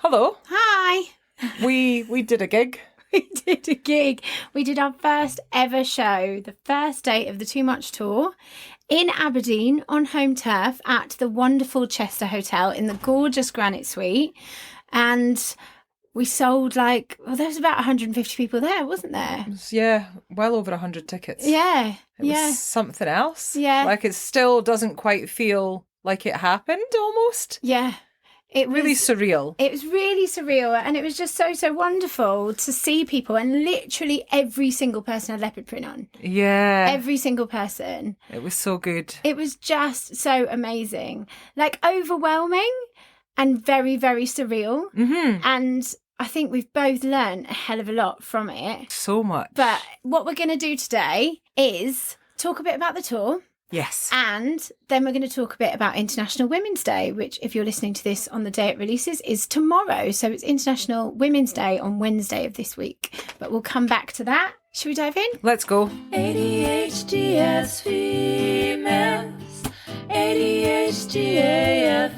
Hello. Hi. We did a gig. We did a gig. We did our first ever show, the first date of the Too Much tour in Aberdeen on home turf at the wonderful Chester Hotel in the gorgeous Granite Suite. And we sold there was about 150 people there, wasn't there? Yeah, well over 100 tickets. Yeah. It was something else. Yeah. Like it still doesn't quite feel like it happened almost. Yeah. It was really surreal. It was really surreal, and it was just so wonderful to see people, and literally every single person had leopard print on. Yeah. Every single person. It was so good. It was just so amazing. Like overwhelming and very, very surreal. Mm-hmm. And I think we've both learned a hell of a lot from it. So much. But what we're going to do today is talk a bit about the tour. Yes. And then we're going to talk a bit about International Women's Day, which, if you're listening to this on the day it releases, is tomorrow. So it's International Women's Day on Wednesday of this week. But we'll come back to that. Should we dive in? Let's go. ADHD as females, ADHD AF.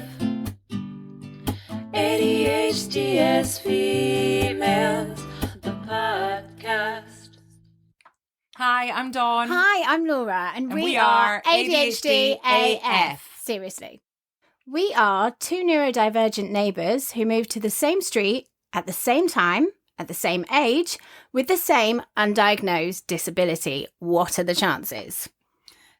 ADHD as females, the podcast. Hi, I'm Dawn. Hi, I'm Laura, and we are ADHD AF. AF. Seriously. We are two neurodivergent neighbours who moved to the same street at the same time, at the same age, with the same undiagnosed disability. What are the chances?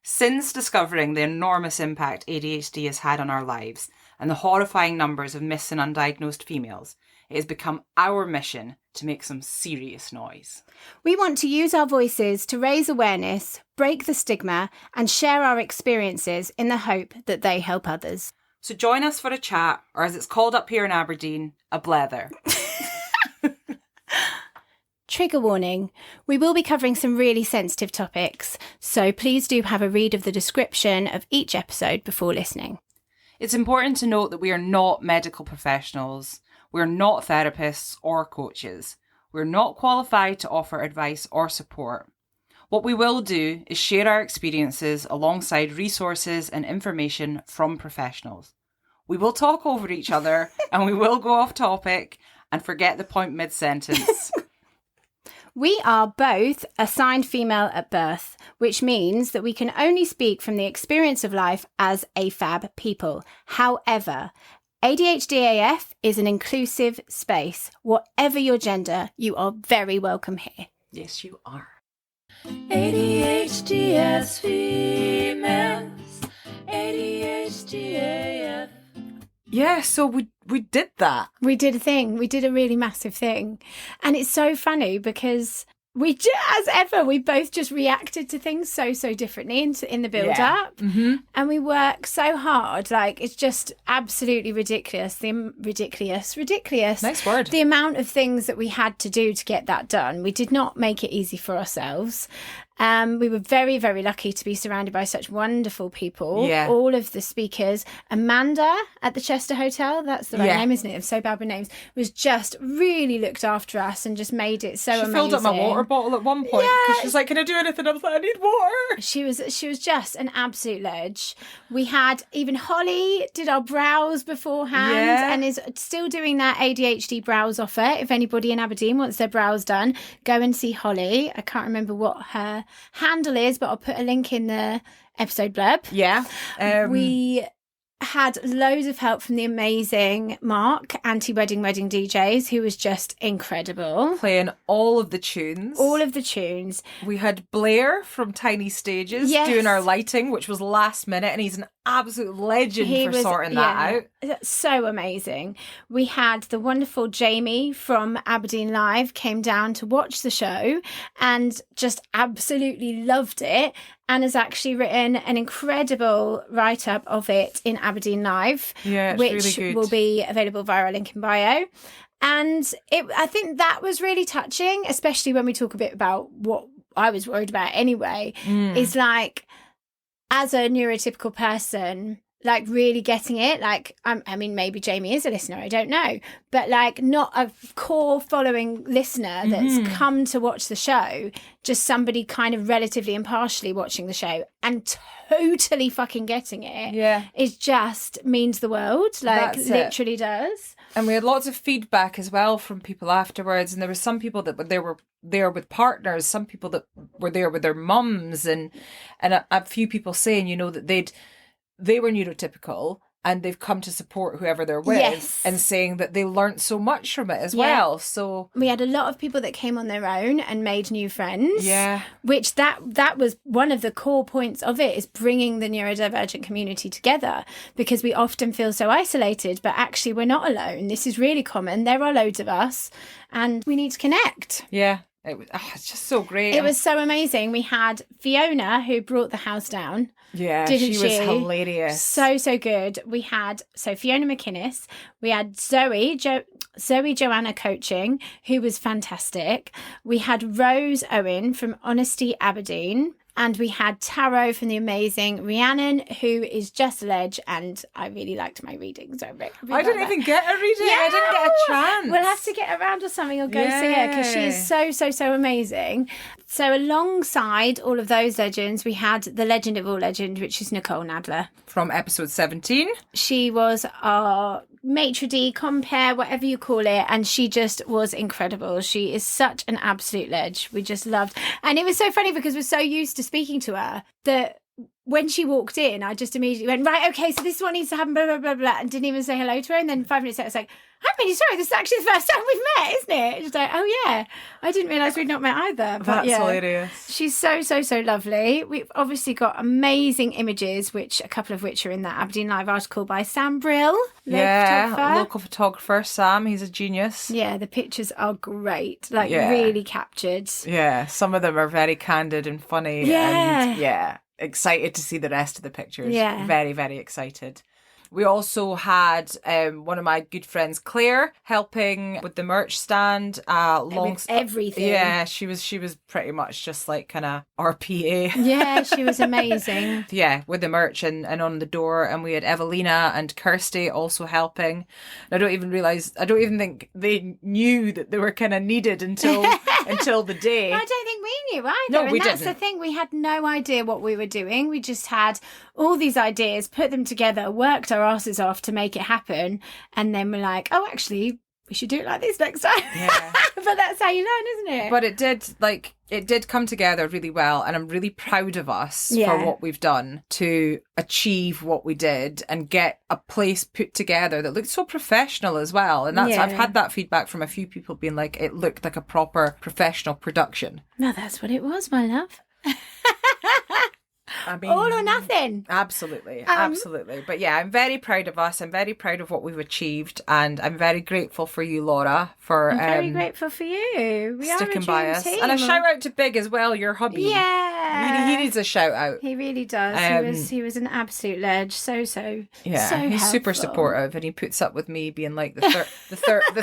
Since discovering the enormous impact ADHD has had on our lives and the horrifying numbers of missing undiagnosed females, it has become our mission to make some serious noise. We want to use our voices to raise awareness, break the stigma, and share our experiences in the hope that they help others. So join us for a chat, or as it's called up here in Aberdeen, a blether. Trigger warning, we will be covering some really sensitive topics, so please do have a read of the description of each episode before listening. It's important to note that we are not medical professionals. We're not therapists or coaches. We're not qualified to offer advice or support. What we will do is share our experiences alongside resources and information from professionals. We will talk over each other and we will go off topic and forget the point mid-sentence. We are both assigned female at birth, which means that we can only speak from the experience of life as AFAB people. However, ADHD AF is an inclusive space. Whatever your gender, you are very welcome here. Yes, you are. ADHD as females, ADHD AF. Yeah, so we did that. We did a thing. We did a really massive thing. And it's so funny because as ever, we both just reacted to things so differently in the build-up. Mm-hmm. And we work so hard. Like, it's just absolutely ridiculous. Ridiculous. Nice word. The amount of things that we had to do to get that done. We did not make it easy for ourselves. We were very, very lucky to be surrounded by such wonderful people. Yeah. All of the speakers. Amanda at the Chester Hotel, that's the right name, isn't it? I'm so bad with names. Was just really looked after us and just made it so amazing. She filled up my water bottle at one point because she was like, "Can I do anything?" I was like, "I need water." She was just an absolute ledge. We had even Holly did our brows beforehand and is still doing that ADHD brows offer. If anybody in Aberdeen wants their brows done, go and see Holly. I can't remember what her handle is, but I'll put a link in the episode blurb. Yeah. We had loads of help from the amazing Mark, Wedding Wedding DJs, who was just incredible. Playing all of the tunes. We had Blair from Tiny Stages doing our lighting, which was last minute, and he's an absolute legend for sorting that out. That's so amazing. We had the wonderful Jamie from Aberdeen Live came down to watch the show and just absolutely loved it, and has actually written an incredible write-up of it in Aberdeen Live, which really good. Will be available via our link in bio. And I think that was really touching, especially when we talk a bit about what I was worried about anyway, is like, as a neurotypical person, like really getting it. Like, I mean, maybe Jamie is a listener, I don't know, but like not a core following listener that's come to watch the show, just somebody kind of relatively impartially watching the show and totally fucking getting it. Yeah. It just means the world. Like, That's literally does. And we had lots of feedback as well from people afterwards. And there were some people that they were there with partners, some people that were there with their mums, and a few people saying, you know, that they were neurotypical and they've come to support whoever they're with, and saying that they learnt so much from it as well. So we had a lot of people that came on their own and made new friends. Yeah. Which that was one of the core points of it, is bringing the neurodivergent community together, because we often feel so isolated, but actually we're not alone. This is really common. There are loads of us and we need to connect. Yeah. It's just so great. It was so amazing. We had Phionna, who brought the house down. Yeah, Didn't she was hilarious. So good. We had Phionna McInnes. We had Zoe Joanna Coaching, who was fantastic. We had Rose Owen from Honesty Aberdeen. And we had Taro from the amazing Rihannon, who is just a ledge, and I really liked my reading. So I didn't even get a reading. I didn't get a chance. We'll have to get around or something or go see her, because she is so amazing. So alongside all of those legends, we had the legend of all legends, which is Nicole Nadler. From episode 17. She was our maitre d', compere, whatever you call it, and she just was incredible. She is such an absolute ledge. We just loved, and it was so funny because we're so used to speaking to her that when she walked in, I just immediately went, right, okay, so this is what needs to happen, blah, blah, blah, blah, and didn't even say hello to her. And then 5 minutes later, I was like, I'm really sorry, this is actually the first time we've met, isn't it? She's like, oh yeah, I didn't realise we'd not met either. But that's hilarious. She's so lovely. We've obviously got amazing images, which a couple of which are in that Aberdeen Live article by Sam Brill. Local photographer Sam, he's a genius. Yeah, the pictures are great, really captured. Yeah, some of them are very candid and funny. And excited to see the rest of the pictures. Yeah. Very, very excited. We also had one of my good friends, Claire, helping with the merch stand. With everything. Yeah, she was pretty much just like kind of RPA. Yeah, she was amazing. Yeah, with the merch and on the door. And we had Evelina and Kirsty also helping. And I don't even think they knew that they were kind of needed until the day. I don't think we knew either. No, we that's didn't. The thing. We had no idea what we were doing. We just had all these ideas, put them together, worked our asses off to make it happen, and then we're like, oh, actually, we should do it like this next time. Yeah. But that's how you learn, isn't it? But it did come together really well, and I'm really proud of us for what we've done to achieve what we did and get a place put together that looked so professional as well. And I've had that feedback from a few people being like, it looked like a proper professional production. No, that's what it was, my love. I mean, all or nothing. Absolutely. But yeah, I'm very proud of us. I'm very proud of what we've achieved, and I'm very grateful for you, Laura, for I'm very grateful for you. We sticking are a by dream us. team. And a shout out to Big as well, your hubby. Yeah, he needs a shout out. He really does. He was an absolute ledge. So he's super helpful. supportive, and he puts up with me being like the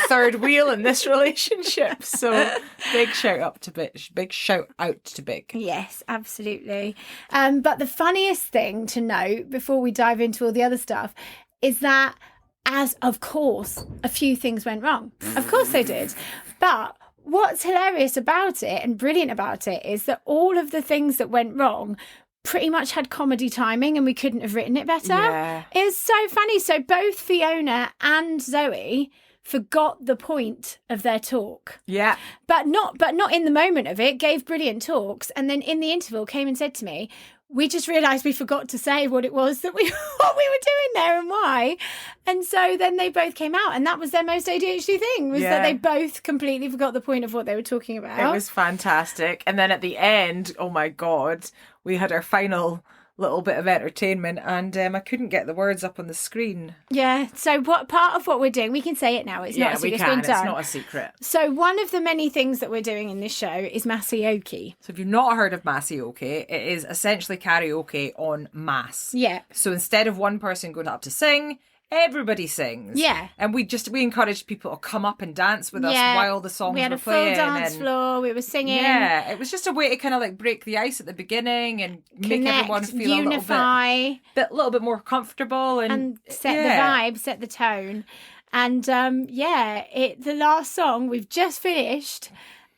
third wheel in this relationship. So big shout out to Big. Yes, absolutely. But the funniest thing to note before we dive into all the other stuff is that, as of course, a few things went wrong. Of course they did. But what's hilarious about it and brilliant about it is that all of the things that went wrong pretty much had comedy timing, and we couldn't have written it better. Yeah. It was so funny. So both Phionna and Zoe forgot the point of their talk. Yeah. But not in the moment of it, gave brilliant talks, and then in the interval came and said to me, we just realised we forgot to say what it was that what we were doing there and why. And so then they both came out, and that was their most ADHD thing, was that they both completely forgot the point of what they were talking about. It was fantastic. And then at the end, oh my God, we had our final little bit of entertainment, and I couldn't get the words up on the screen. Yeah, so what part of what we're doing, we can say it now, it's not a secret, it's not a secret. So one of the many things that we're doing in this show is masaoke. So if you've not heard of masaoke, it is essentially karaoke on mass. Yeah. So instead of one person going up to sing, everybody sings. Yeah. And we encouraged people to come up and dance with us while the songs were playing. We had a full dance floor, we were singing. Yeah, it was just a way to kind of like break the ice at the beginning and make everyone feel unify, a little bit more comfortable and set the vibe, set the tone. And the last song we've just finished,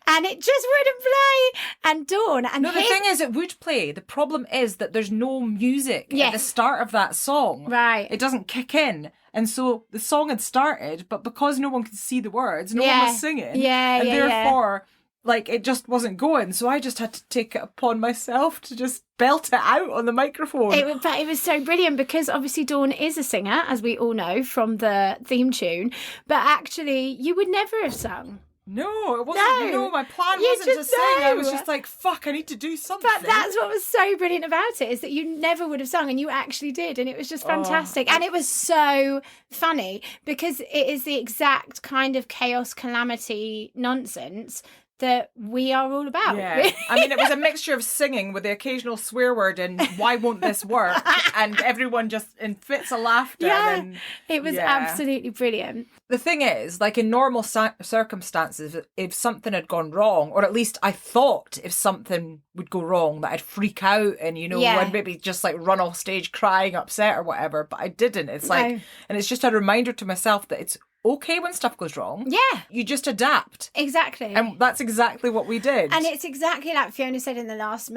and it just wouldn't play. And Dawn and the thing is, it would play. The problem is that there's no music at the start of that song. Right. It doesn't kick in And so the song had started, but because no one could see the words, no one was singing. And therefore, like, it just wasn't going. So I just had to take it upon myself to just belt it out on the microphone. But it was so brilliant because obviously Dawn is a singer, as we all know from the theme tune. But actually, you would never have sung. No, it wasn't. No, my plan wasn't to sing. I was just like, fuck, I need to do something. But that's what was so brilliant about it, is that you never would have sung and you actually did. And it was just fantastic. And it was so funny because it is the exact kind of chaos, calamity, nonsense that we are all about. Yeah. I mean, it was a mixture of singing with the occasional swear word and why won't this work? And everyone just in fits of laughter. Yeah, and, it was absolutely brilliant. The thing is, like in normal circumstances, if something had gone wrong, or at least I thought if something would go wrong, that I'd freak out and, you know, I'd maybe just like run off stage crying, upset or whatever. But I didn't. It's like, and it's just a reminder to myself that it's okay when stuff goes wrong. Yeah. You just adapt. Exactly. And that's exactly what we did. And it's exactly like Phionna said in the last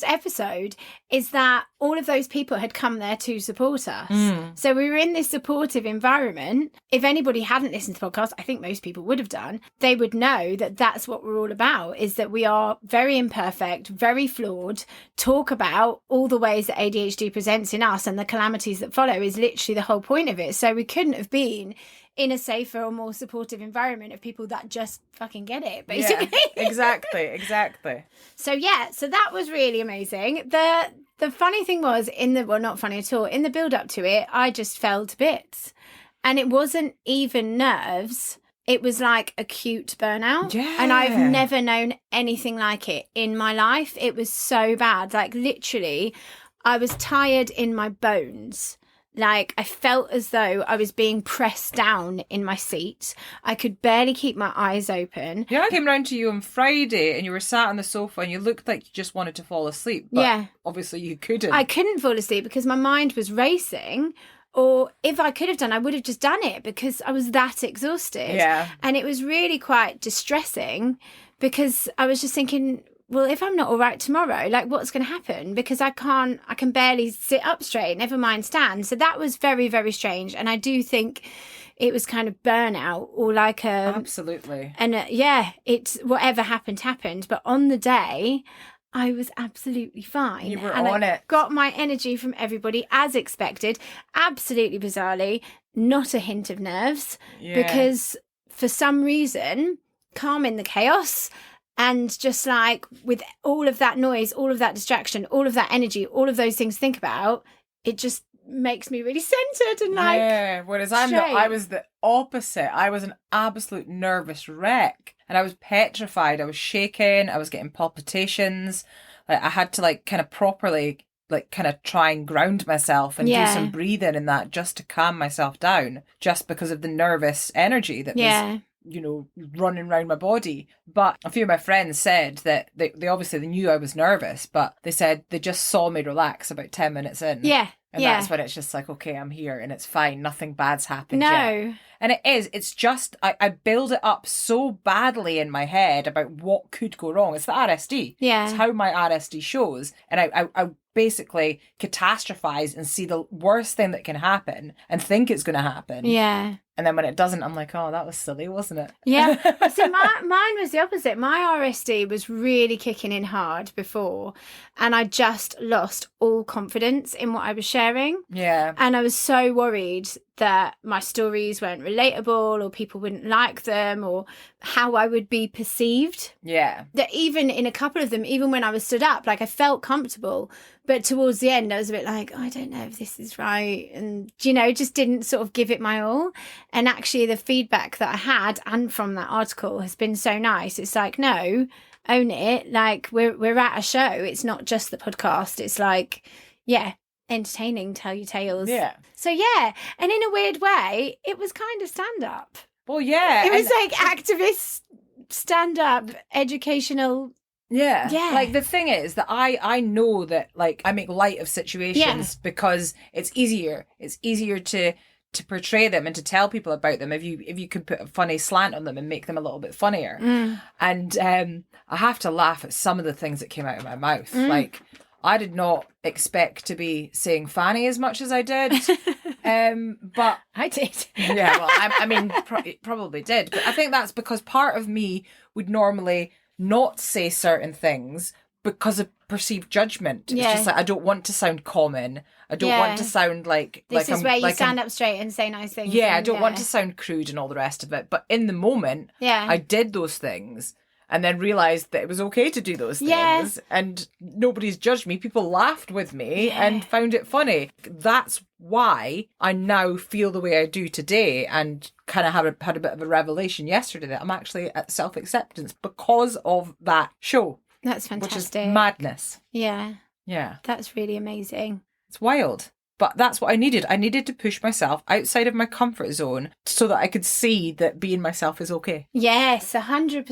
episode, is that all of those people had come there to support us. So we were in this supportive environment. If anybody hadn't listened to the podcast, I think most people would have done, they would know that that's what we're all about, is that we are very imperfect, very flawed, talk about all the ways that ADHD presents in us and the calamities that follow is literally the whole point of it. So we couldn't have been in a safer or more supportive environment of people that just fucking get it, basically. Yeah, exactly. So that was really amazing. The funny thing was, not funny at all, in the build up to it, I just fell to bits. And it wasn't even nerves. It was like acute burnout. Yeah. And I've never known anything like it in my life. It was so bad. Like literally, I was tired in my bones. Like, I felt as though I was being pressed down in my seat. I could barely keep my eyes open. Yeah, I came round to you on Friday and you were sat on the sofa and you looked like you just wanted to fall asleep. But obviously you couldn't. I couldn't fall asleep because my mind was racing. Or if I could have done, I would have just done it because I was that exhausted. Yeah. And it was really quite distressing because I was just thinking, well, if I'm not all right tomorrow, like what's going to happen? Because I can barely sit up straight, never mind stand. So that was very, very strange. And I do think it was kind of burnout or like a... Absolutely. And it's whatever happened. But on the day, I was absolutely fine. You were on it. Got my energy from everybody as expected. Absolutely bizarrely, not a hint of nerves. Yeah. Because for some reason, calm in the chaos... And just like with all of that noise, all of that distraction, all of that energy, all of those things to think about, it just makes me really centered and like... Yeah, whereas I was the opposite. I was an absolute nervous wreck. And I was petrified. I was shaking. I was getting palpitations. Like I had to like kind of properly like kind of try and ground myself and do some breathing and that just to calm myself down just because of the nervous energy that was... you know, running around my body. But a few of my friends said that they obviously they knew I was nervous, but they said they just saw me relax about 10 minutes in. Yeah. And that's when it's just like, okay, I'm here and it's fine. Nothing bad's happened yet. And it's just, I build it up so badly in my head about what could go wrong. It's the RSD. Yeah. It's how my RSD shows. And I basically catastrophize and see the worst thing that can happen and think it's going to happen. Yeah. And then when it doesn't, I'm like, oh, that was silly, wasn't it? Yeah. So mine was the opposite. My RSD was really kicking in hard before. And I just lost all confidence in what I was sharing. Yeah. And I was so worried that my stories weren't relatable or people wouldn't like them or how I would be perceived. Yeah. That even in a couple of them, even when I was stood up, like I felt comfortable. But towards the end, I was a bit like, oh, I don't know if this is right. And, you know, just didn't sort of give it my all. And actually the feedback that I had and from that article has been so nice. It's like, no, own it. Like we're at a show. It's not just the podcast. It's like, entertaining, tell your tales. Yeah. So, and in a weird way, it was kind of stand-up. Well, yeah. It was like activist stand-up, educational... Yeah. Like the thing is that I know that like I make light of situations because it's easier. It's easier to portray them and to tell people about them if you can put a funny slant on them and make them a little bit funnier. And I have to laugh at some of the things that came out of my mouth. Like I did not expect to be saying Fanny as much as I did. But I did. yeah, well, I mean, probably did. But I think that's because part of me would normally not say certain things because of perceived judgment. Yeah. It's just like, I don't want to sound common. I don't want to sound like... This is I'm, where you like stand up straight and say nice things. Yeah, I and, don't want to sound crude and all the rest of it. But in the moment, I did those things and then realised that it was okay to do those things. Yeah. And nobody's judged me. People laughed with me and found it funny. That's why I now feel the way I do today, and kind of had a bit of a revelation yesterday that I'm actually at self-acceptance because of that show. That's fantastic. Which is madness. Yeah. Yeah. That's really amazing. It's wild. But that's what I needed. I needed to push myself outside of my comfort zone so that I could see that being myself is okay. Yes, 100%.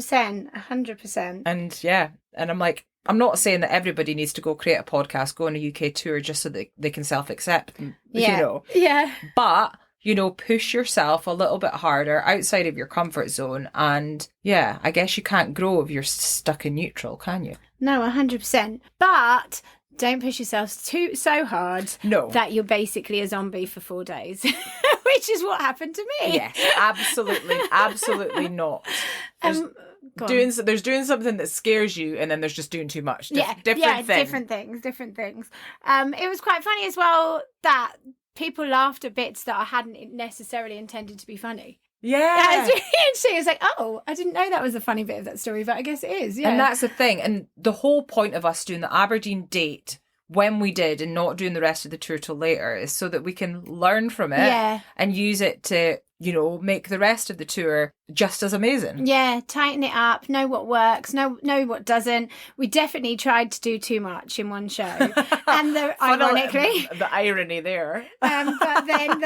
100%. And yeah, and I'm like, I'm not saying that everybody needs to go create a podcast, go on a UK tour just so that they can self-accept, you know. Yeah. But, you know, push yourself a little bit harder outside of your comfort zone. And yeah, I guess you can't grow if you're stuck in neutral, can you? No, 100%. But don't push yourself so hard that you're basically a zombie for 4 days, which is what happened to me. Yes, absolutely not. There's doing something that scares you, and then there's just doing too much. Different things. Different things. It was quite funny as well that people laughed at bits that I hadn't necessarily intended to be funny. Yeah. It's really interesting. It's like, oh, I didn't know that was a funny bit of that story, but I guess it is. Yeah. And that's the thing. And the whole point of us doing the Aberdeen date when we did and not doing the rest of the tour till later is so that we can learn from it and use it to, you know, make the rest of the tour just as amazing. Yeah, tighten it up, know what works, know what doesn't. We definitely tried to do too much in one show. And ironically... The irony there. But then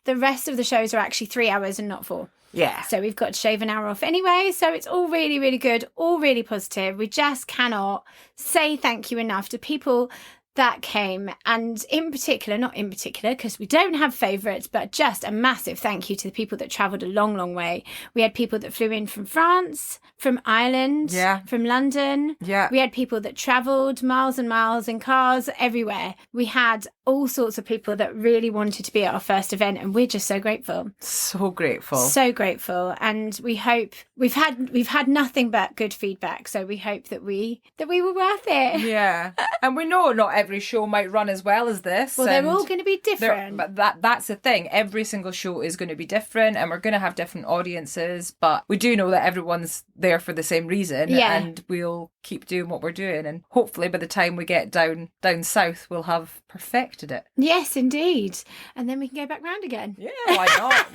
the rest of the shows are actually 3 hours and not 4. Yeah. So we've got to shave an hour off anyway. So it's all really, really good, all really positive. We just cannot say thank you enough to people that came, and not in particular because we don't have favourites, but just a massive thank you to the people that travelled a long, long way. We had people that flew in from France, from Ireland, from London. Yeah. We had people that travelled miles and miles in cars everywhere. We had all sorts of people that really wanted to be at our first event, and we're just so grateful. So grateful. So grateful. And we hope we've had nothing but good feedback. So we hope that we were worth it. Yeah. And we know not every show might run as well as this. Well, they're all going to be different. But that's the thing. Every single show is going to be different, and we're going to have different audiences. But we do know that everyone's there for the same reason. Yeah. And we'll keep doing what we're doing. And hopefully by the time we get down south, we'll have perfected it. Yes, indeed. And then we can go back round again. Yeah, why not?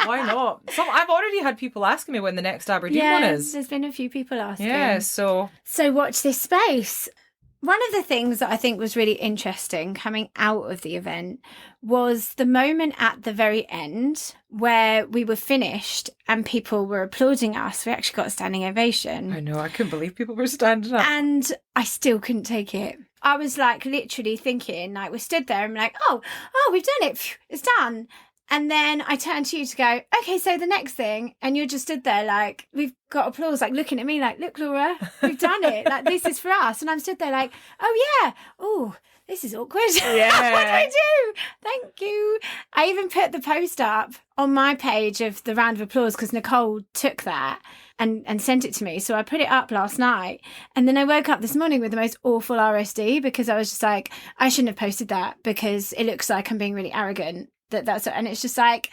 Why not? I've already had people asking me when the next Aberdeen one is. There's been a few people asking. Yeah, so watch this space. One of the things that I think was really interesting coming out of the event was the moment at the very end where we were finished and people were applauding us. We actually got a standing ovation. I know, I couldn't believe people were standing up. And I still couldn't take it. I was like literally thinking, like we stood there and like, oh, we've done it. Phew, it's done. And then I turned to you to go, okay, so the next thing. And you just stood there like, we've got applause, like looking at me like, look, Laura, we've done it. Like, this is for us. And I'm stood there like, oh, yeah. Oh, this is awkward. Yeah. What do I do? Thank you. I even put the post up on my page of the round of applause because Nicole took that and sent it to me. So I put it up last night. And then I woke up this morning with the most awful RSD because I was just like, I shouldn't have posted that because it looks like I'm being really arrogant. And it's just like,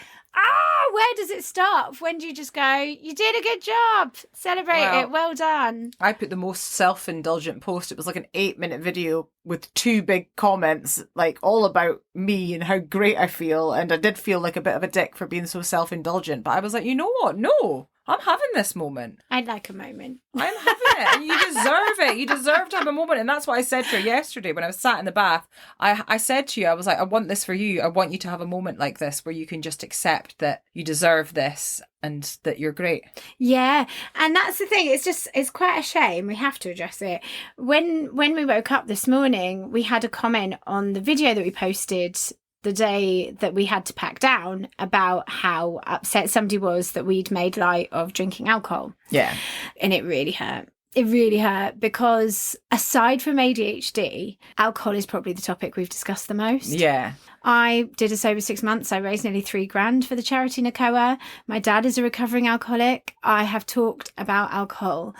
where does it stop? When do you just go, you did a good job, celebrate it, well done? I put the most self-indulgent post. It was like an 8-minute video with 2 big comments, like all about me and how great I feel. And I did feel like a bit of a dick for being so self-indulgent, but I was like, you know what? No, I'm having this moment. I'd like a moment. I'm having it, and you deserve it. You deserve to have a moment. And that's what I said to her yesterday when I was sat in the bath. I said to you, I was like, I want this for you. I want you to have a moment like this where you can just accept that you deserve this and that you're great. Yeah, and that's the thing. It's quite a shame. We have to address it. When we woke up this morning, we had a comment on the video that we posted the day that we had to pack down about how upset somebody was that we'd made light of drinking alcohol. Yeah. And it really hurt. It really hurt because aside from ADHD, alcohol is probably the topic we've discussed the most. Yeah. I did a sober 6 months. I raised nearly $3,000 for the charity Nakoa. My dad is a recovering alcoholic. I have talked about alcohol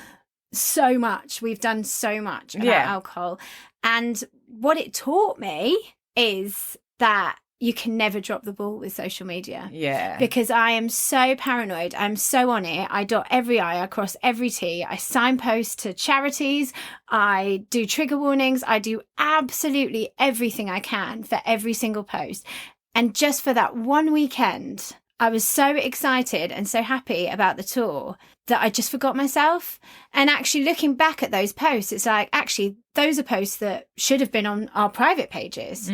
so much. We've done so much about alcohol. And what it taught me is that you can never drop the ball with social media. Yeah. Because I am so paranoid. I'm so on it. I dot every I, I cross every T. I signpost to charities. I do trigger warnings. I do absolutely everything I can for every single post. And just for that one weekend, I was so excited and so happy about the tour that I just forgot myself. And actually looking back at those posts, it's like, actually, those are posts that should have been on our private pages.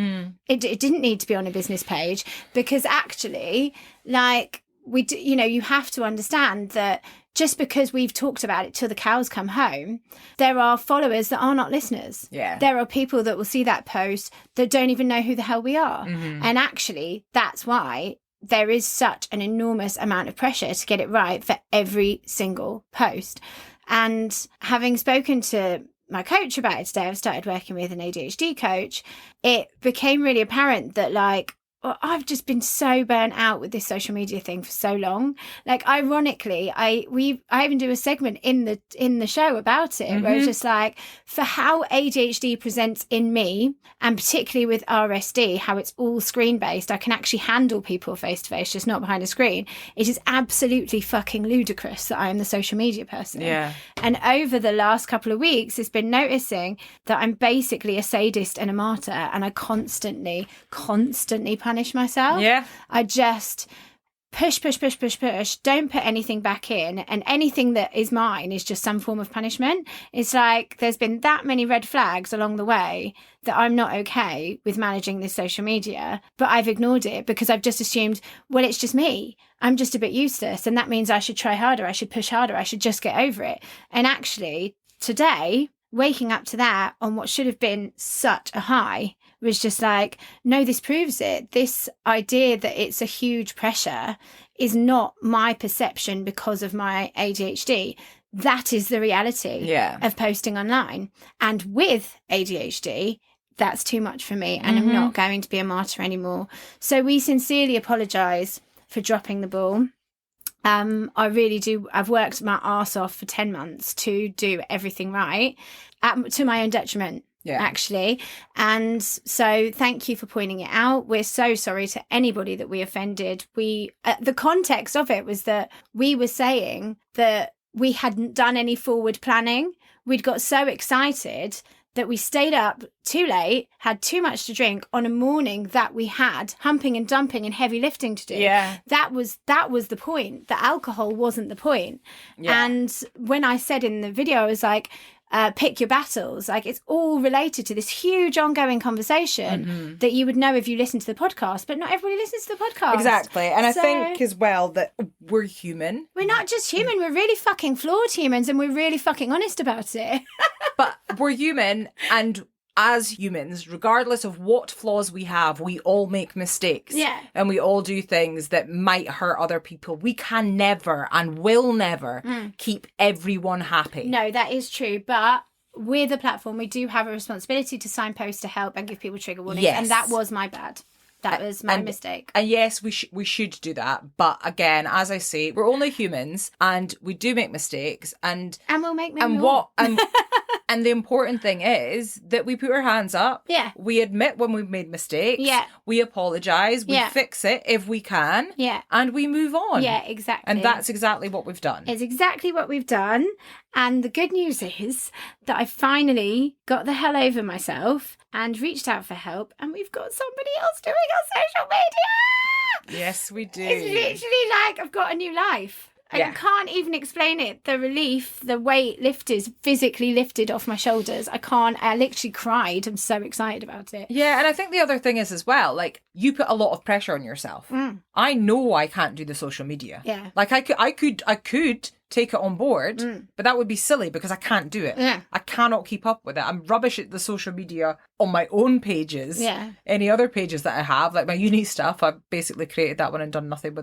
It didn't need to be on a business page, because actually, like, you have to understand that just because we've talked about it till the cows come home, there are followers that are not listeners. Yeah. There are people that will see that post that don't even know who the hell we are. And actually, that's why there is such an enormous amount of pressure to get it right for every single post. And having spoken to my coach about it today, I've started working with an ADHD coach. It became really apparent that, like, I've just been so burnt out with this social media thing for so long. Like, ironically, I even do a segment in the show about it, where it's just like, for how ADHD presents in me, and particularly with RSD, how it's all screen based. I can actually handle people face to face, just not behind a screen. It is absolutely fucking ludicrous that I am the social media person. Yeah. And over the last couple of weeks, it's been noticing that I'm basically a sadist and a martyr, and I constantly punish myself. Yeah. I just push, don't put anything back in, and anything that is mine is just some form of punishment. It's like there's been that many red flags along the way that I'm not okay with managing this social media, but I've ignored it because I've just assumed, well, it's just me. I'm just a bit useless, and that means I should try harder, I should push harder, I should just get over it. And actually, today, waking up to that on what should have been such a high was just like, no, this proves it. This idea that it's a huge pressure is not my perception because of my ADHD. That is the reality of posting online. And with ADHD, that's too much for me, and I'm not going to be a martyr anymore. So we sincerely apologise for dropping the ball. I really do. I've worked my arse off for 10 months to do everything right, to my own detriment. Yeah. Actually. And so thank you for pointing it out. We're so sorry to anybody that we offended. The context of it was that we were saying that we hadn't done any forward planning. We'd got so excited that we stayed up too late, had too much to drink on a morning that we had humping and dumping and heavy lifting to do. Yeah. That was the point. The alcohol wasn't the point. Yeah. And when I said in the video, I was like, pick your battles. Like, it's all related to this huge ongoing conversation that you would know if you listen to the podcast, but not everybody listens to the podcast. Exactly. And I think as well that we're human. We're not just human, we're really fucking flawed humans, and we're really fucking honest about it. But we're human, and as humans, regardless of what flaws we have, we all make mistakes. Yeah. And we all do things that might hurt other people. We can never and will never keep everyone happy. No, that is true. But with a platform, we do have a responsibility to signpost to help and give people trigger warnings. Yes. And that was my bad. That was my mistake. And yes, we should do that. But again, as I say, we're only humans, and we do make mistakes. And we'll make many more. And the important thing is that we put our hands up. Yeah. We admit when we've made mistakes. Yeah. We apologise. We fix it if we can. Yeah. And we move on. Yeah, exactly. And that's exactly what we've done. It's exactly what we've done. And the good news is that I finally got the hell over myself and reached out for help. And we've got somebody else doing our social media. Yes, we do. It's literally like I've got a new life. I can't even explain it. The relief, the weight physically lifted off my shoulders. I literally cried. I'm so excited about it. Yeah, and I think the other thing is as well, like, you put a lot of pressure on yourself. I know I can't do the social media. Yeah. Like, I could take it on board, but that would be silly because I can't do it. Yeah. I cannot keep up with it. I'm rubbish at the social media on my own pages. Yeah. Any other pages that I have, like my uni stuff, I've basically created that one and done nothing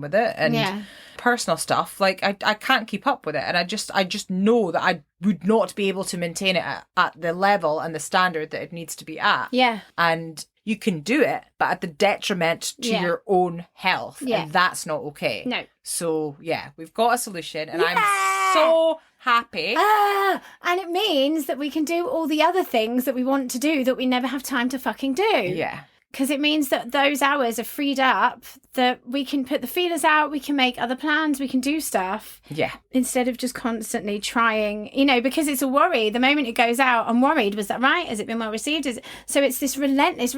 with it. And personal stuff, like I can't keep up with it. And I just know that I would not be able to maintain it at the level and the standard that it needs to be at. Yeah. And you can do it, but at the detriment to your own health. Yeah. And that's not okay. No. So yeah, we've got a solution, and I'm so happy. And it means that we can do all the other things that we want to do that we never have time to fucking do. Yeah. Because it means that those hours are freed up, that we can put the feelers out, we can make other plans, we can do stuff. Yeah. Instead of just constantly trying, you know, because it's a worry. The moment it goes out, I'm worried. Was that right? Has it been well received? So it's this relentless.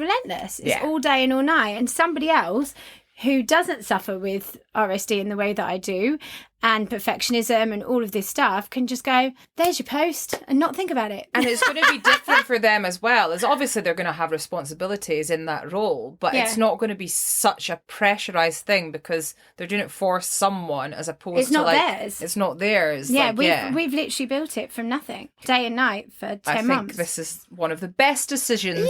It's all day and all night. And somebody else who doesn't suffer with RSD in the way that I do, and perfectionism and all of this stuff, can just go, there's your post, and not think about it. And it's going to be different for them as well. As obviously they're going to have responsibilities in that role, but it's not going to be such a pressurized thing because they're doing it for someone as opposed to theirs. It's not theirs. Yeah, we've literally built it from nothing, day and night for 10 months. I think this is one of the best decisions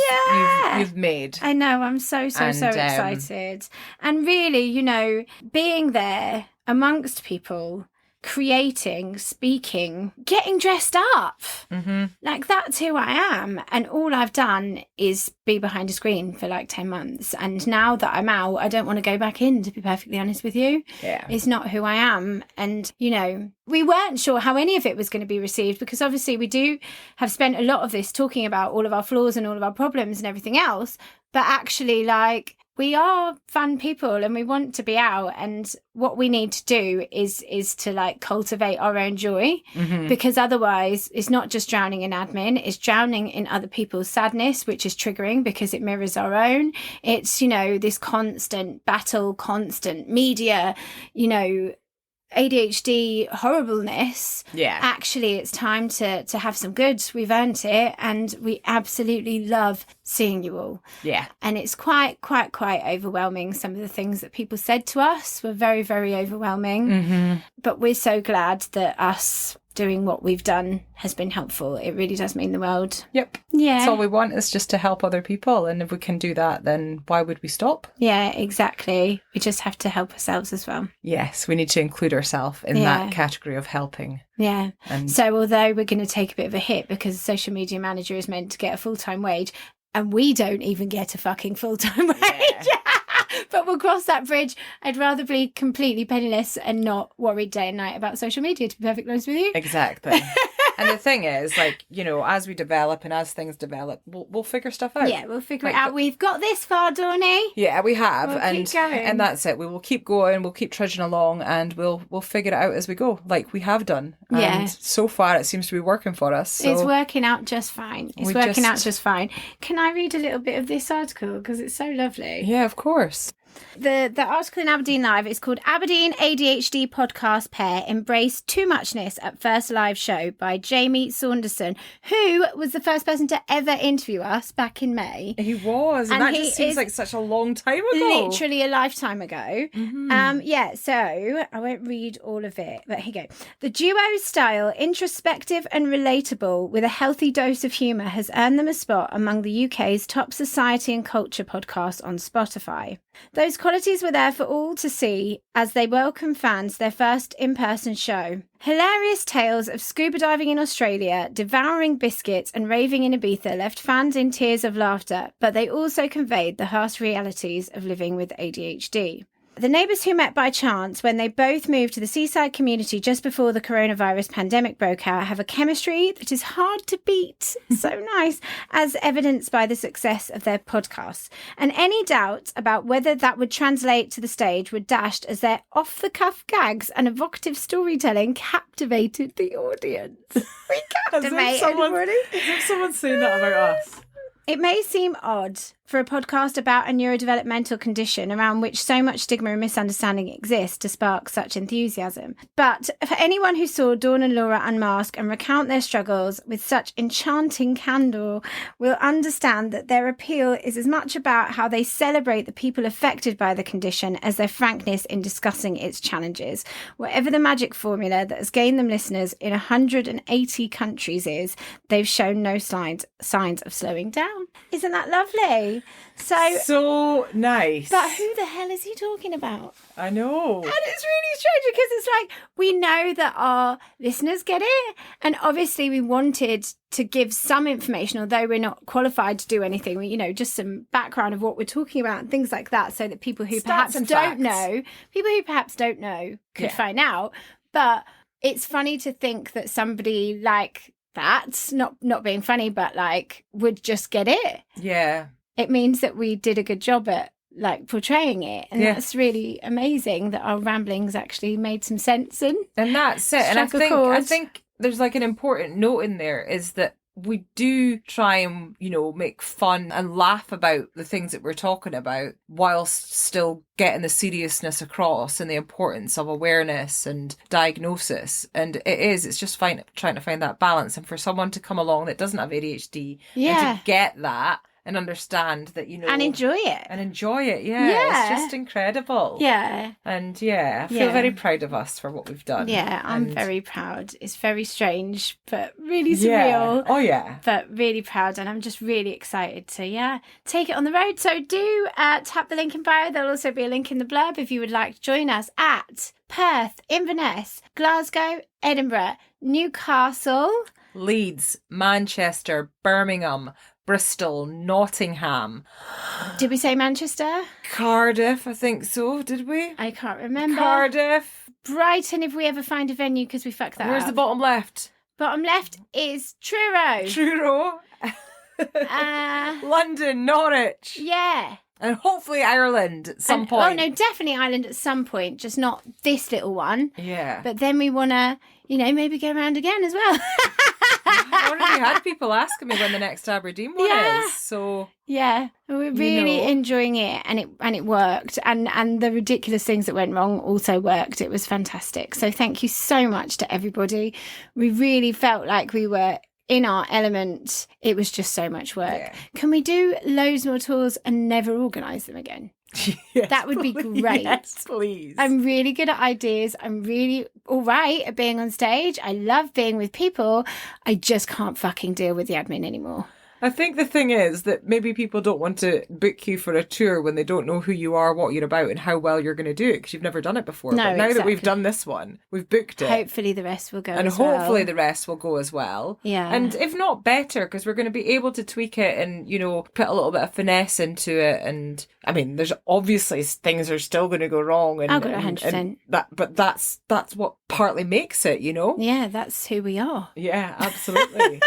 you've made. I know. I'm so excited. And really, you know, being there amongst people, creating, speaking, getting dressed up. Mm-hmm. Like, that's who I am. And all I've done is be behind a screen for like 10 months. And now that I'm out, I don't want to go back in, to be perfectly honest with you. Yeah. It's not who I am. And, you know, we weren't sure how any of it was going to be received, because obviously we do have spent a lot of this talking about all of our flaws and all of our problems and everything else. But actually, like, we are fun people and we want to be out, and what we need to do is to like cultivate our own joy, because otherwise it's not just drowning in admin, it's drowning in other people's sadness, which is triggering because it mirrors our own. It's, you know, this constant battle, constant media, you know, ADHD horribleness. Yeah. Actually, it's time to have some good. We've earned it, and we absolutely love seeing you all. Yeah. And it's quite overwhelming. Some of the things that people said to us were very, very overwhelming. Mm-hmm. But we're so glad that us doing what we've done has been helpful. It really does mean the world. Yep. Yeah. That's all we want, is just to help other people. And if we can do that, then why would we stop? Yeah, exactly. We just have to help ourselves as well. Yes, we need to include ourselves in that category of helping. Yeah. And so although we're going to take a bit of a hit because a social media manager is meant to get a full-time wage, and we don't even get a fucking full-time wage. Yeah. But we'll cross that bridge. I'd rather be completely penniless and not worried day and night about social media, to be perfectly honest with you. Exactly. And the thing is, like, you know, as we develop and as things develop, we'll figure stuff out. Yeah, we'll figure it out. We've got this far, Dawney. Yeah, we have. We'll keep going. And that's it. We will keep going. We'll keep trudging along, and we'll figure it out as we go, like we have done. Yeah. And so far, it seems to be working for us. So it's working out just fine. Can I read a little bit of this article? Because it's so lovely. Yeah, of course. The article in Aberdeen Live is called Aberdeen ADHD Podcast Pair Embrace Too-Muchness at First Live Show by Jamie Saunderson, who was the first person to ever interview us back in May. He was. And that just seems like such a long time ago. Literally a lifetime ago. Mm-hmm. So I won't read all of it, but here you go. The duo's style, introspective and relatable with a healthy dose of humour, has earned them a spot among the UK's top society and culture podcasts on Spotify. Those qualities were there for all to see as they welcome fans to their first in-person show. Hilarious tales of scuba diving in Australia, devouring biscuits and raving in Ibiza left fans in tears of laughter, but they also conveyed the harsh realities of living with ADHD. The neighbours who met by chance when they both moved to the seaside community just before the coronavirus pandemic broke out have a chemistry that is hard to beat. So nice, as evidenced by the success of their podcasts. And any doubt about whether that would translate to the stage were dashed as their off-the-cuff gags and evocative storytelling captivated the audience. We captivated everybody. As if someone's saying that about us. It may seem odd for a podcast about a neurodevelopmental condition around which so much stigma and misunderstanding exists to spark such enthusiasm. But for anyone who saw Dawn and Laura unmask and recount their struggles with such enchanting candour will understand that their appeal is as much about how they celebrate the people affected by the condition as their frankness in discussing its challenges. Whatever the magic formula that has gained them listeners in 180 countries is, they've shown no signs of slowing down. Isn't that lovely? So nice. But who the hell is he talking about? I know. And it's really strange because it's like, we know that our listeners get it. And obviously we wanted to give some information, although we're not qualified to do anything, just some background of what we're talking about and things like that, so that people who perhaps don't know could find out. But it's funny to think that somebody like that, not being funny, but like, would just get it. Yeah. It means that we did a good job at like portraying it, and that's really amazing that our ramblings actually made some sense and that's it. And I think there's like an important note in there is that we do try and make fun and laugh about the things that we're talking about whilst still getting the seriousness across and the importance of awareness and diagnosis. And it's just trying to find that balance. And for someone to come along that doesn't have ADHD and to get that and understand that, and enjoy it. It's just incredible. And I feel very proud of us for what we've done. I'm very proud. It's very strange but really surreal. But really proud, and I'm just really excited to take it on the road. So do tap the link in bio. There'll also be a link in the blurb if you would like to join us at Perth, Inverness, Glasgow, Edinburgh, Newcastle, Leeds, Manchester, Birmingham, Bristol, Nottingham. Did we say Manchester? Cardiff, I think so. Did we? I can't remember. Cardiff. Brighton, if we ever find a venue, because we fucked that up. Where's the bottom left? Bottom left is Truro. London, Norwich. Yeah. And hopefully Ireland at some point. Oh, no, definitely Ireland at some point, just not this little one. Yeah. But then we want to, maybe go around again as well. I already had people asking me when the next Aberdeen one is. So we're really enjoying it, and it worked, and the ridiculous things that went wrong also worked. It was fantastic. So thank you so much to everybody. We really felt like we were in our element. It was just so much work. Yeah. Can we do loads more tours and never organise them again? Yes, that would be great. Yes, please. I'm really good at ideas. I'm really all right at being on stage. I love being with people. I just can't fucking deal with the admin anymore. I think the thing is that maybe people don't want to book you for a tour when they don't know who you are, what you're about, and how well you're going to do it, because you've never done it before. No, but now that we've done this one, we've booked it. Hopefully the rest will go and as well. And hopefully the rest will go as well. Yeah. And if not better, because we're going to be able to tweak it and, put a little bit of finesse into it. And I mean, there's obviously things are still going to go wrong. And, 100%. But that's what partly makes it, Yeah, that's who we are. Yeah, absolutely.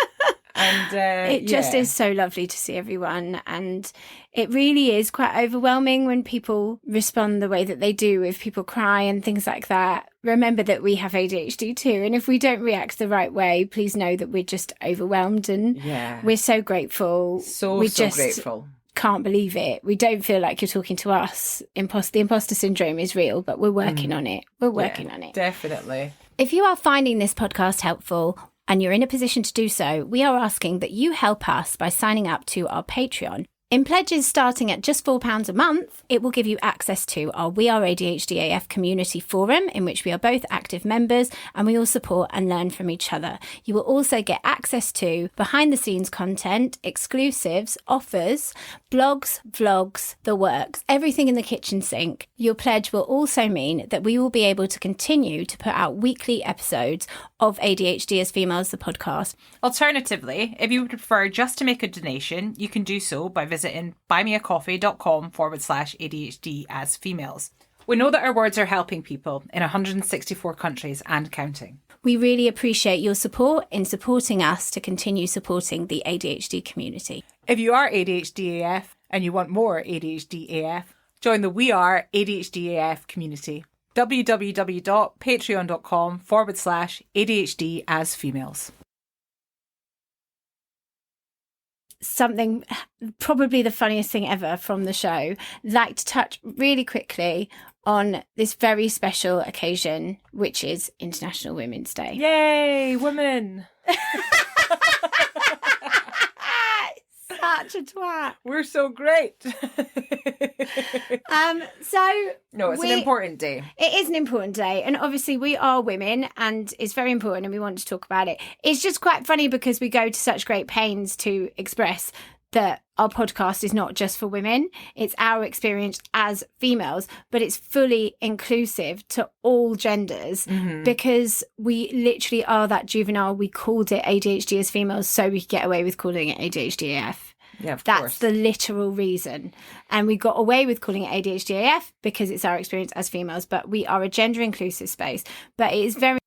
And it just is so lovely to see everyone, and it really is quite overwhelming when people respond the way that they do, if people cry and things like that. Remember that we have ADHD too, and if we don't react the right way, please know that we're just overwhelmed, and we're so grateful. So grateful. Can't believe it. We don't feel like you're talking to us. The imposter syndrome is real, but we're working on it. We're working on it. Definitely. If you are finding this podcast helpful, and you're in a position to do so, we are asking that you help us by signing up to our Patreon. In pledges starting at just £4 a month, it will give you access to our We Are ADHD AF community forum, in which we are both active members and we all support and learn from each other. You will also get access to behind-the-scenes content, exclusives, offers, blogs, vlogs, the works, everything in the kitchen sink. Your pledge will also mean that we will be able to continue to put out weekly episodes of ADHD as Females, the podcast. Alternatively, if you would prefer just to make a donation, you can do so by visiting buymeacoffee.com/ADHD as Females. We know that our words are helping people in 164 countries and counting. We really appreciate your support in supporting us to continue supporting the ADHD community. If you are ADHD AF and you want more ADHD AF, join the We Are ADHD AF community. www.patreon.com/ADHD as Females. something, probably the funniest thing ever from the show, like to touch really quickly on this very special occasion, which is International Women's Day. Yay, women. Such a twat. We're so great. No, it's an important day. It is an important day, and obviously we are women, and it's very important, and we want to talk about it. It's just quite funny because we go to such great pains to express that our podcast is not just for women. It's our experience as females, but it's fully inclusive to all genders, because we literally are that juvenile. We called it ADHD as females so we could get away with calling it ADHD AF. Yeah, of That's course. the literal reason. And we got away with calling it ADHD AF because it's our experience as females, but we are a gender inclusive space. But it is very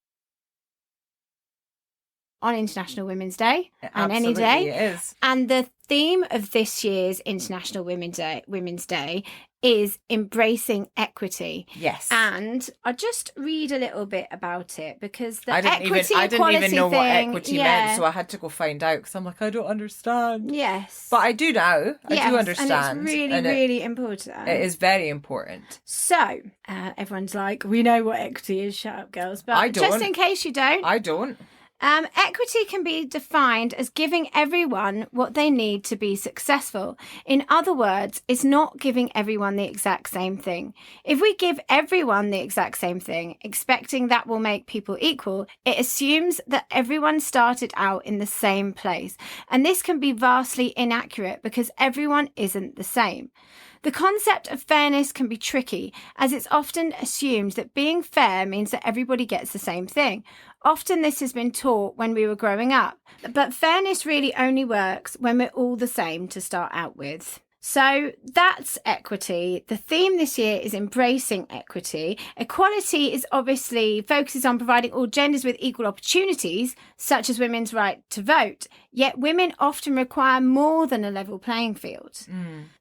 on International Women's Day and any day. It is. And the theme of this year's International Women's Day is embracing equity. Yes. And I'll just read a little bit about it, because the I didn't even know what equity meant, so I had to go find out, because I'm like, I don't understand. Yes. But I do now. I do understand. And it's really, really important. It is very important. So, everyone's like, we know what equity is, shut up, girls. But I don't. just in case you don't. I don't. Equity can be defined as giving everyone what they need to be successful. In other words, it's not giving everyone the exact same thing. If we give everyone the exact same thing, expecting that will make people equal, it assumes that everyone started out in the same place. And this can be vastly inaccurate because everyone isn't the same. The concept of fairness can be tricky, as it's often assumed that being fair means that everybody gets the same thing. Often this has been taught when we were growing up, but fairness really only works when we're all the same to start out with. So that's equity. The theme this year is embracing equity. Equality is obviously focuses on providing all genders with equal opportunities, such as women's right to vote. Yet women often require more than a level playing field.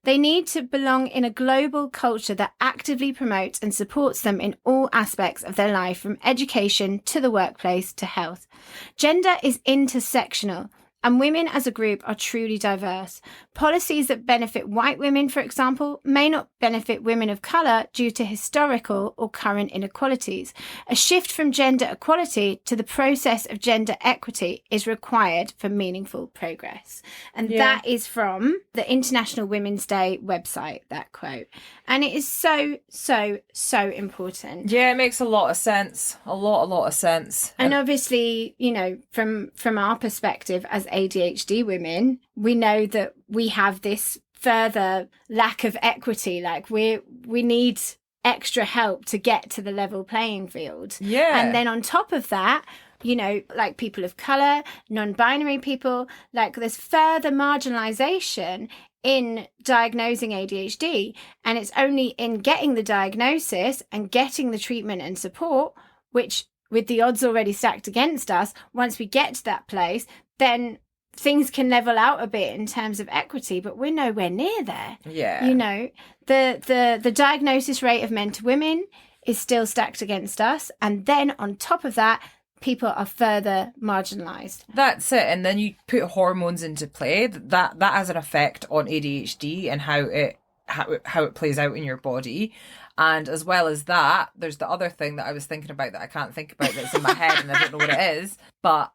They need to belong in a global culture that actively promotes and supports them in all aspects of their life, from education to the workplace to health. Gender is intersectional, and women as a group are truly diverse. Policies that benefit white women, for example, may not benefit women of colour due to historical or current inequalities. A shift from gender equality to the process of gender equity is required for meaningful progress. And that is from the International Women's Day website, that quote. And it is so, so, so important. Yeah, it makes a lot of sense. A lot of sense. And obviously, you know, from our perspective as ADHD women, we know that we have this further lack of equity. Like we need extra help to get to the level playing field. Yeah. And then on top of that, you know, like people of colour, non-binary people, like there's further marginalisation in diagnosing ADHD. And it's only in getting the diagnosis and getting the treatment and support, which with the odds already stacked against us, once we get to that place, then things can level out a bit in terms of equity, but we're nowhere near there. Yeah. You know, the diagnosis rate of men to women is still stacked against us. And then on top of that, people are further marginalised. That's it. And then you put hormones into play. That has an effect on ADHD and how it plays out in your body. And as well as that, there's the other thing that I was thinking about that I can't think about, that's in my head and I don't know what it is. But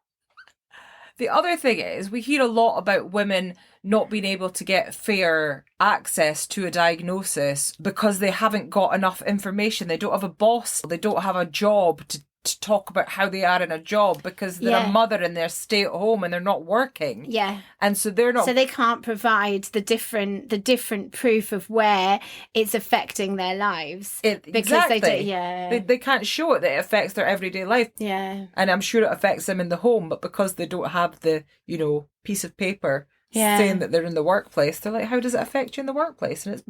the other thing is, we hear a lot about women not being able to get fair access to a diagnosis because they haven't got enough information. They don't have a boss. They don't have a job to talk about how they are in a job because they're a mother and they're stay at home and they're not working. Yeah. And so they're not. So they can't provide the different proof of where it's affecting their lives. Exactly. They can't show it that it affects their everyday life. Yeah. And I'm sure it affects them in the home, but because they don't have the, you know, piece of paper saying that they're in the workplace, they're like, how does it affect you in the workplace? And it's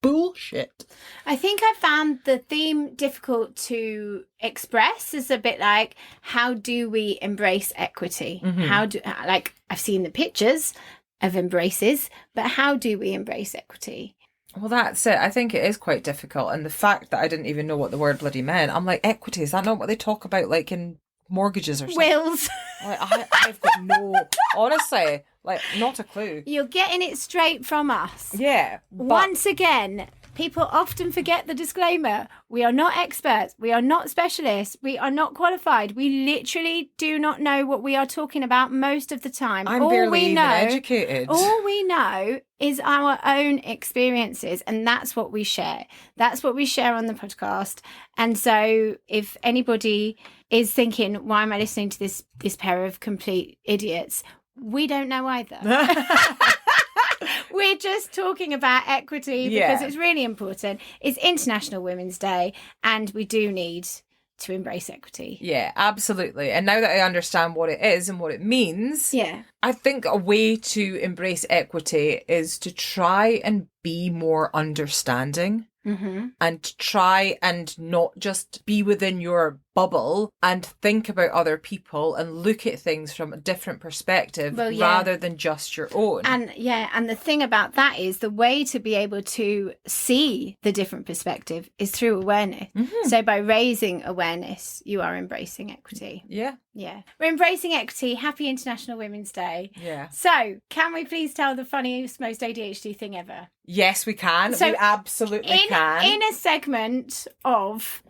bullshit. I think I found the theme difficult to express. Is a bit like, how do we embrace equity? Like, I've seen the pictures of embraces, but how do we embrace equity? Well, that's it. I think it is quite difficult. And the fact that I didn't even know what the word bloody meant, I'm like, equity, is that not what they talk about, like in mortgages or something. Wills. Like, I've got honestly, like, not a clue. You're getting it straight from us. Yeah. Once again, people often forget the disclaimer. We are not experts. We are not specialists. We are not qualified. We literally do not know what we are talking about most of the time. I'm barely even educated. All we know is our own experiences, and that's what we share. That's what we share on the podcast. And so if anybody is thinking, why am I listening to this pair of complete idiots? We don't know either. We're just talking about equity because it's really important. It's International Women's Day, and we do need to embrace equity. Yeah, absolutely. And now that I understand what it is and what it means, I think a way to embrace equity is to try and be more understanding. And try and not just be within your bubble and think about other people and look at things from a different perspective rather than just your own. And and the thing about that is the way to be able to see the different perspective is through awareness. So by raising awareness, you are embracing equity. Yeah. We're embracing equity. Happy International Women's Day. Yeah. So can we please tell the funniest, most ADHD thing ever? Yes, we can. So we absolutely can. In a segment of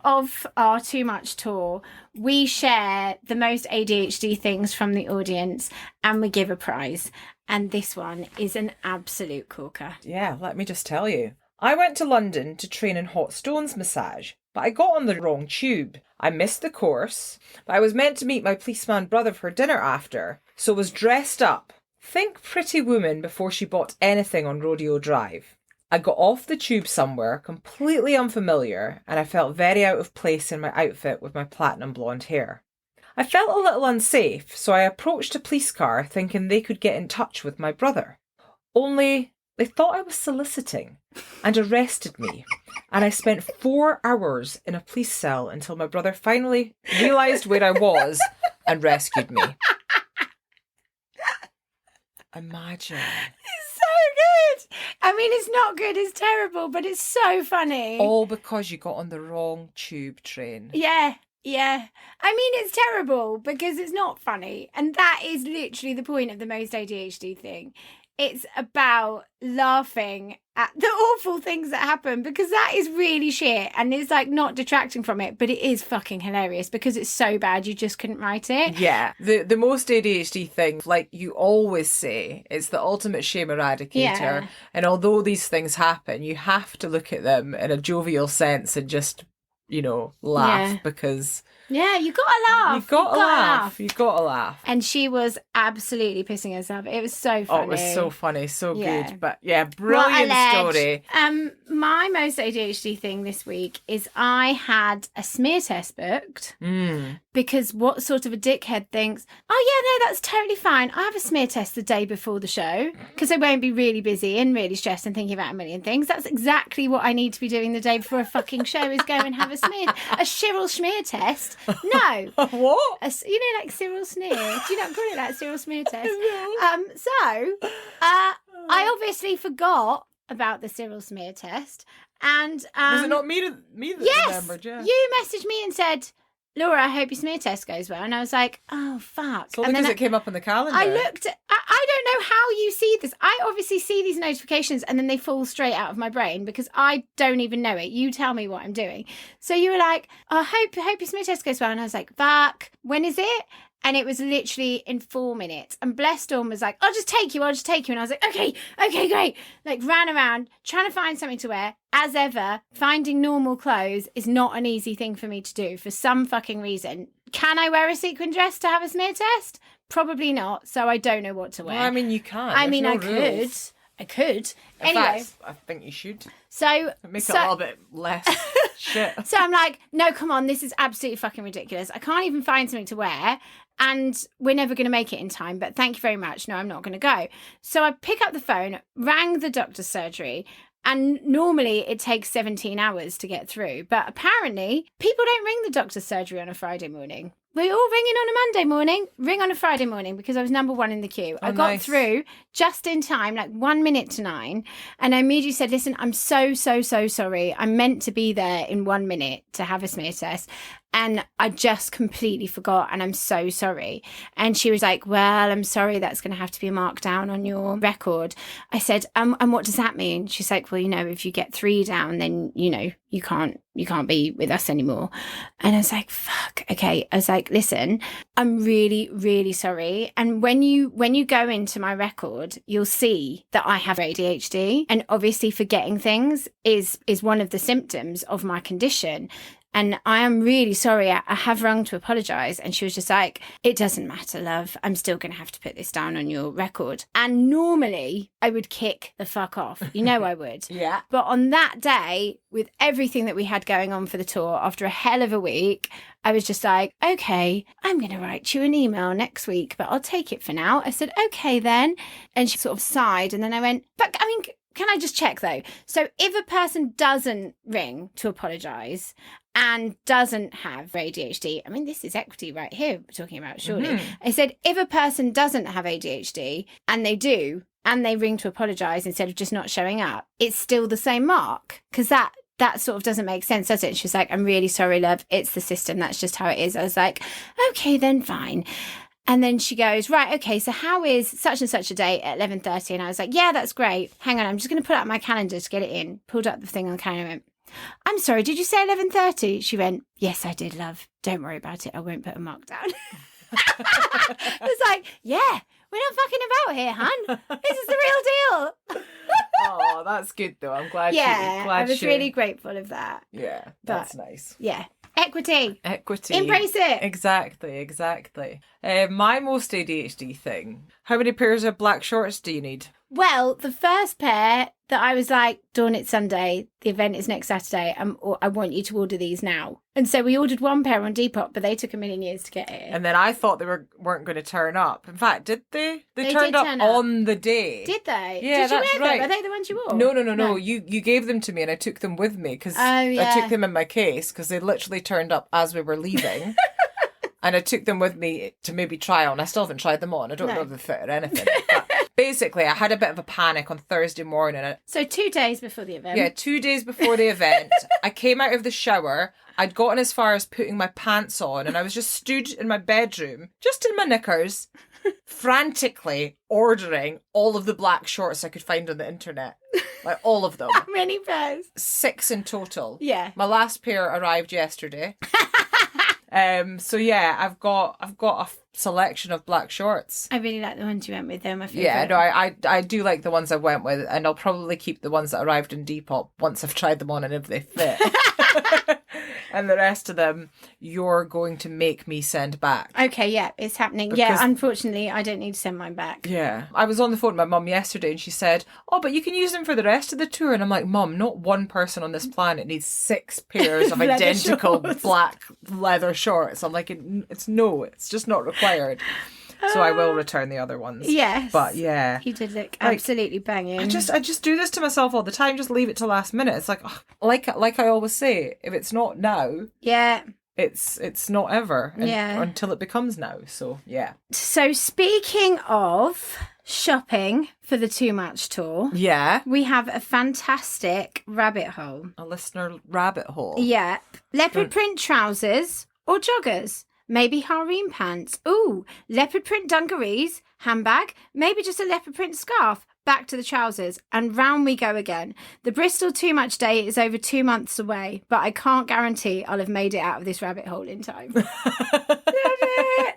our Too Much tour, we share the most ADHD things from the audience and we give a prize. And this one is an absolute corker. Yeah, let me just tell you. I went to London to train in hot stones massage, but I got on the wrong tube. I missed the course, but I was meant to meet my policeman brother for dinner after, so was dressed up. Think Pretty Woman before she bought anything on Rodeo Drive. I got off the tube somewhere, completely unfamiliar, and I felt very out of place in my outfit with my platinum blonde hair. I felt a little unsafe, so I approached a police car thinking they could get in touch with my brother. Only they thought I was soliciting and arrested me, and I spent 4 hours in a police cell until my brother finally realised where I was and rescued me. Imagine. It's so good. I mean, it's not good, it's terrible, but it's so funny. All because you got on the wrong tube train. Yeah. I mean, it's terrible because it's not funny. And that is literally the point of the most ADHD thing. It's about laughing at the awful things that happen because that is really shit. And it's like not detracting from it, but it is fucking hilarious because it's so bad you just couldn't write it. Yeah. The most ADHD thing, like you always say, it's the ultimate shame eradicator. Yeah. And although these things happen, you have to look at them in a jovial sense and just, laugh because... Yeah, you gotta laugh. You gotta laugh. And she was absolutely pissing herself. It was so funny. Oh, it was so funny, so Yeah. good. But yeah, brilliant story. My most ADHD thing this week is I had a smear test booked because what sort of a dickhead thinks, oh yeah, no, that's totally fine. I have a smear test the day before the show because I won't be really busy and really stressed and thinking about a million things. That's exactly what I need to be doing the day before a fucking show is go and have a Cheryl smear test. No. What? Like Cyril smear. Do you not call it that, Cyril smear test? No. I obviously forgot about the Cyril smear test. And was it not me that remembered? Yeah. You messaged me and said, Laura, I hope your smear test goes well. And I was like, oh, fuck. So because it came up on the calendar. I looked at, I don't know how you see this. I obviously see these notifications and then they fall straight out of my brain because I don't even know it. You tell me what I'm doing. So you were like, I hope your smear test goes well. And I was like, fuck, when is it? And it was literally in 4 minutes. And Bless Dawn was like, I'll just take you. And I was like, okay, great. Like ran around trying to find something to wear. As ever, finding normal clothes is not an easy thing for me to do for some fucking reason. Can I wear a sequin dress to have a smear test? Probably not. So I don't know what to wear. Well, I mean, you can. I mean, no I rules. could. In Anyway. fact, I think you should. So Make it a little bit less shit. So I'm like, no, come on, this is absolutely fucking ridiculous. I can't even find something to wear and we're never going to make it in time, but thank you very much. No, I'm not going to go. So I pick up the phone, rang the doctor's surgery, and normally it takes 17 hours to get through. But apparently people don't ring the doctor's surgery on a Friday morning. We're all ringing on a Monday morning, ring on a Friday morning because I was number one in the queue. I got through just in time, like 1 minute to 9. And I immediately said, listen, I'm so sorry. I'm meant to be there in 1 minute to have a smear test. And I just completely forgot, and I'm so sorry. And she was like, well, I'm sorry, that's going to have to be marked down on your record. I said, and what does that mean? She's like, well, if you get 3 down, then, you can't be with us anymore. And I was like, fuck. Okay. I was like, listen, I'm really, really sorry. And when you go into my record, you'll see that I have ADHD, and obviously forgetting things is one of the symptoms of my condition. And I am really sorry. I have rung to apologise. And she was just like, it doesn't matter, love. I'm still going to have to put this down on your record. And normally I would kick the fuck off. I would. Yeah. But on that day, with everything that we had going on for the tour, after a hell of a week, I was just like, okay, I'm going to write you an email next week, but I'll take it for now. I said, okay then. And she sort of sighed. And then I went, but can I just check though? So if a person doesn't ring to apologise and doesn't have ADHD, this is equity right here we're talking about, surely. Mm-hmm. I said, if a person doesn't have ADHD and they do, and they ring to apologise instead of just not showing up, it's still the same mark, because that sort of doesn't make sense, does it? She's like, I'm really sorry, love. It's the system. That's just how it is. I was like, okay, then fine. And then she goes, right, okay, so how is such and such a date at 11:30? And I was like, yeah, that's great. Hang on, I'm just going to put up my calendar to get it in. Pulled up the thing on the calendar and went, I'm sorry, did you say 11:30? She went, yes, I did, love. Don't worry about it. I won't put a mark down. I was like, yeah, we're not fucking about here, hun. This is the real deal. Oh, that's good though. I'm glad. I was really grateful of that. Yeah, that's nice. Yeah. Equity. Equity. Embrace it. Exactly. My most ADHD thing. How many pairs of black shorts do you need? Well, the first pair that I was like, Dawn, it's Sunday. The event is next Saturday. I want you to order these now. And so we ordered 1 pair on Depop, but they took a million years to get here. And then I thought they weren't going to turn up. In fact, did they? They turned up on the day. Did they? Yeah, did you that's wear right. them? Are they the ones you wore? No. You gave them to me and I took them with me because I took them in my case because they literally turned up as we were leaving. And I took them with me to maybe try on. I still haven't tried them on. I don't know if they fit or anything. But basically, I had a bit of a panic on Thursday morning. So 2 days before the event. Yeah, 2 days before the event. I came out of the shower. I'd gotten as far as putting my pants on. And I was just stood in my bedroom, just in my knickers, frantically ordering all of the black shorts I could find on the internet. Like all of them. How many pairs? 6 in total. Yeah. My last pair arrived yesterday. So yeah, I've got a selection of black shorts. I really like the ones you went with. They're my favourite. Yeah, no, I do like the ones I went with, and I'll probably keep the ones that arrived in Depop once I've tried them on and if they fit. And the rest of them, you're going to make me send back. Okay, yeah, it's happening. Yeah, unfortunately, I don't need to send mine back. Yeah. I was on the phone with my mum yesterday and she said, oh, but you can use them for the rest of the tour. And I'm like, Mum, not one person on this planet needs 6 pairs of identical black leather shorts. I'm like, it's just not required. So I will return the other ones. Yes. But yeah. You did look absolutely banging. I just do this to myself all the time. Just leave it till last minute. It's like, like I always say, if it's not now, yeah, it's not ever. Until it becomes now. So yeah. So speaking of shopping for the Too Much tour, yeah, we have a fantastic rabbit hole. A listener rabbit hole. Yeah. Leopard print trousers or joggers? Maybe harem pants. Ooh, leopard print dungarees, handbag, maybe just a leopard print scarf. Back to the trousers, and round we go again. The Bristol Too Much Day is over 2 months away, but I can't guarantee I'll have made it out of this rabbit hole in time. Love it.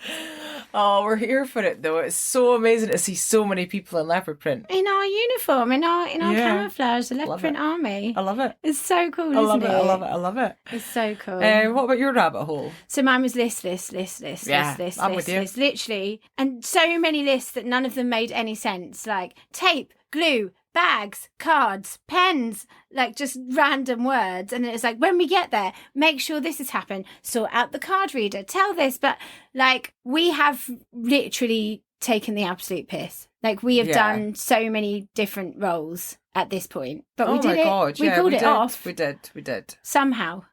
Oh, we're here for it though. It's so amazing to see so many people in leopard print. In our uniform, in our camouflage, the leopard print army. I love it. It's so cool, I isn't it? I love it. It's so cool. What about your rabbit hole? So mine was list. I'm with you. Literally. And so many lists that none of them made any sense. Like tape, glue, bags, cards, pens, like just random words. And then it's like, when we get there, make sure this has happened. Sort out the card reader, tell this. But like, we have literally taken the absolute piss. Like, we have done so many different roles at this point. But we did it. God, we pulled it off. We did. Somehow.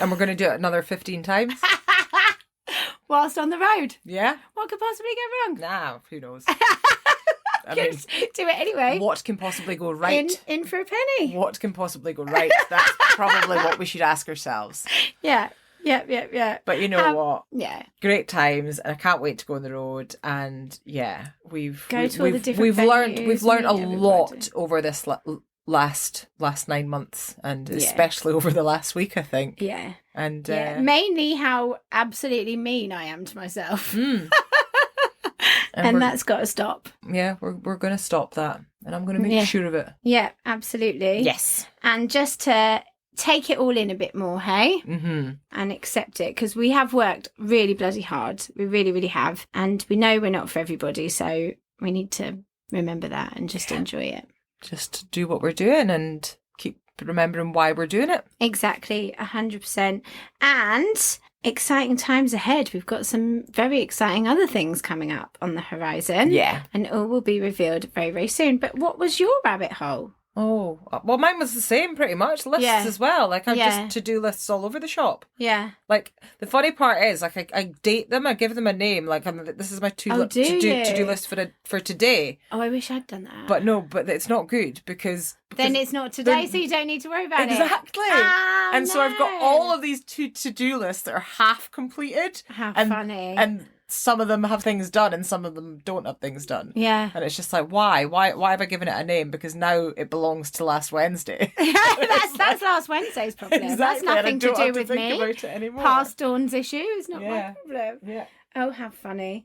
And we're going to do it another 15 times. Whilst on the road. Yeah. What could possibly go wrong? Nah, who knows? I mean, do it anyway. What can possibly go right? In for a penny. What can possibly go right? That's probably what we should ask ourselves. Yeah. Yeah. But you know what? Yeah. Great times, and I can't wait to go on the road. And yeah, we've Go to all the different we've learned venues, a meet lot everybody. over this last 9 months, and especially over the last week, I think. Yeah. And mainly how absolutely mean I am to myself. and And we're- that's got to stop. yeah, we're going to stop that, and I'm going to make sure of it. Yeah, absolutely. Yes. And just to take it all in a bit more, hey? Mm-hmm. And accept it, because we have worked really bloody hard. We really, really have. And we know we're not for everybody, so we need to remember that and just enjoy it. Just do what we're doing and keep remembering why we're doing it. Exactly, 100%. And exciting times ahead. We've got some very exciting other things coming up on the horizon. Yeah. And all will be revealed very, very soon. But what was your rabbit hole? Oh, well, mine was the same pretty much. Lists Yeah. as well. Like, I've Yeah. just to-do lists all over the shop. Yeah. Like, the funny part is, like, I date them, I give them a name. Like, this is my Oh, do you? to-do list for today. Oh, I wish I'd done that. But no, but it's not good because then it's not today, so you don't need to worry about it. exactly. Ah, and so I've got no. all of these to-do lists that are half completed. How and, funny. And some of them have things done and some of them don't have things done. Yeah. And it's just like, why have I given it a name? Because now it belongs to last Wednesday. that's last Wednesday's problem. That's Exactly, and I nothing to don't do have to with think me. about it anymore. Past Dawn's issue is not my Yeah. problem. Yeah. Oh, how funny.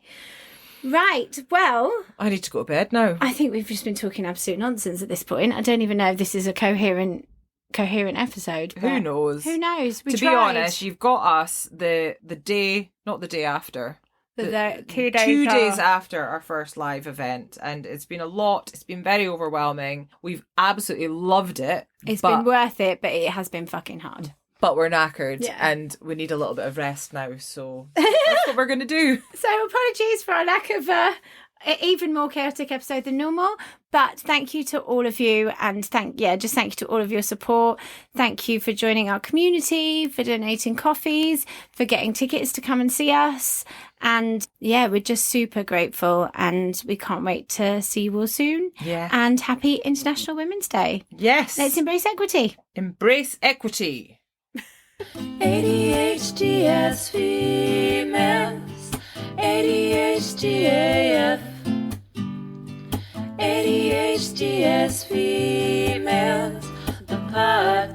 Right, well, I need to go to bed now. I think we've just been talking absolute nonsense at this point. I don't even know if this is a coherent episode. Who but knows? Who knows? We To tried. be honest, you've got us the day, not the day after. The 2 days. 2 days after our first live event, and it's been a lot. It's been very overwhelming. We've absolutely loved it. It's but, been worth it, but it has been fucking hard. but we're knackered, Yeah. and we need a little bit of rest now. So that's what we're going to do. So apologies for our lack of even more chaotic episode than normal, but thank you to all of you, and thank you to all of your support. Thank you for joining our community, for donating coffees, for getting tickets to come and see us, and yeah, we're just super grateful, and we can't wait to see you all soon. Yeah. And happy International Women's Day. Yes. Let's embrace equity. Embrace equity. ADHDS females, ADHDAF, ADHDS females, the podcast.